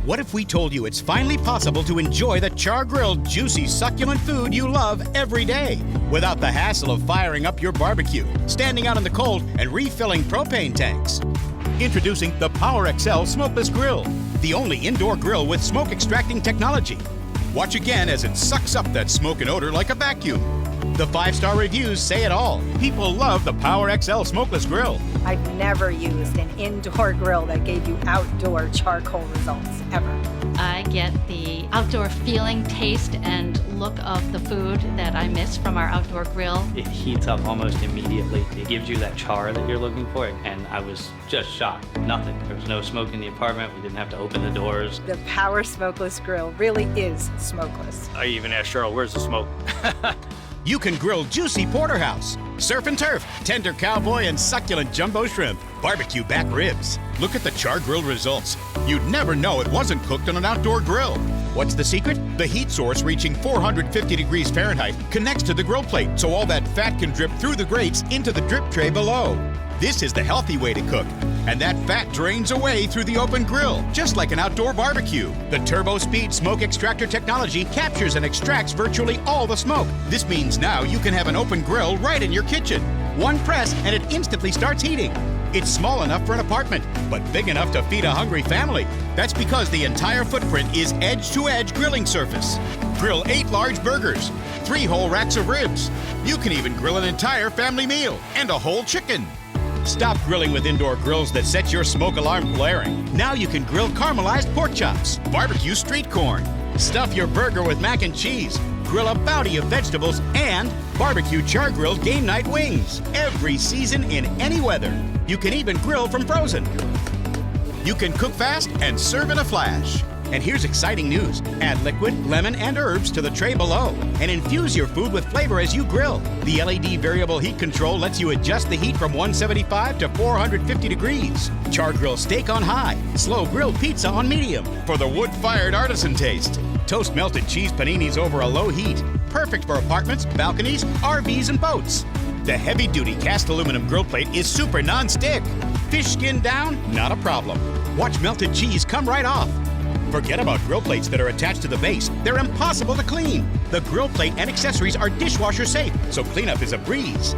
What if we told you it's finally possible to enjoy the char-grilled, juicy, succulent food you love every day without the hassle of firing up your barbecue, standing out in the cold, and refilling propane tanks? Introducing the Power XL Smokeless Grill, the only indoor grill with smoke extracting technology. Watch again as it sucks up that smoke and odor like a vacuum. The 5-star reviews say it all. People love the Power XL Smokeless Grill. I've never used an indoor grill that gave you outdoor charcoal results, ever. I get the outdoor feeling, taste, and look of the food that I miss from our outdoor grill. It heats up almost immediately. It gives you that char that you're looking for, and I was just shocked. Nothing. There was no smoke in the apartment. We didn't have to open the doors. The Power Smokeless Grill really is smokeless. I even asked Cheryl, where's the smoke? You can grill juicy porterhouse, surf and turf, tender cowboy, and succulent jumbo shrimp, barbecue back ribs. Look at the char-grilled results. You'd never know it wasn't cooked on an outdoor grill. What's the secret? The heat source reaching 450 degrees Fahrenheit connects to the grill plate, so all that fat can drip through the grates into the drip tray below. This is the healthy way to cook, and that fat drains away through the open grill, just like an outdoor barbecue. The Turbo Speed smoke extractor technology captures and extracts virtually all the smoke. This means now you can have an open grill right in your kitchen. One press and it instantly starts heating. It's small enough for an apartment, but big enough to feed a hungry family. That's because the entire footprint is edge-to-edge grilling surface. Grill 8 large burgers, 3 whole racks of ribs. You can even grill an entire family meal and a whole chicken. Stop grilling with indoor grills that set your smoke alarm blaring. Now you can grill caramelized pork chops, barbecue street corn, stuff your burger with mac and cheese, grill a bounty of vegetables, and barbecue char-grilled game night wings. Every season in any weather. You can even grill from frozen. You can cook fast and serve in a flash. And here's exciting news. Add liquid, lemon, and herbs to the tray below and infuse your food with flavor as you grill. The LED variable heat control lets you adjust the heat from 175 to 450 degrees. Char-grill steak on high, slow grilled pizza on medium for the wood-fired artisan taste. Toast melted cheese paninis over a low heat. Perfect for apartments, balconies, RVs, and boats. The heavy-duty cast aluminum grill plate is super non-stick. Fish skin down? Not a problem. Watch melted cheese come right off. Forget about grill plates that are attached to the base. They're impossible to clean. The grill plate and accessories are dishwasher safe, so cleanup is a breeze.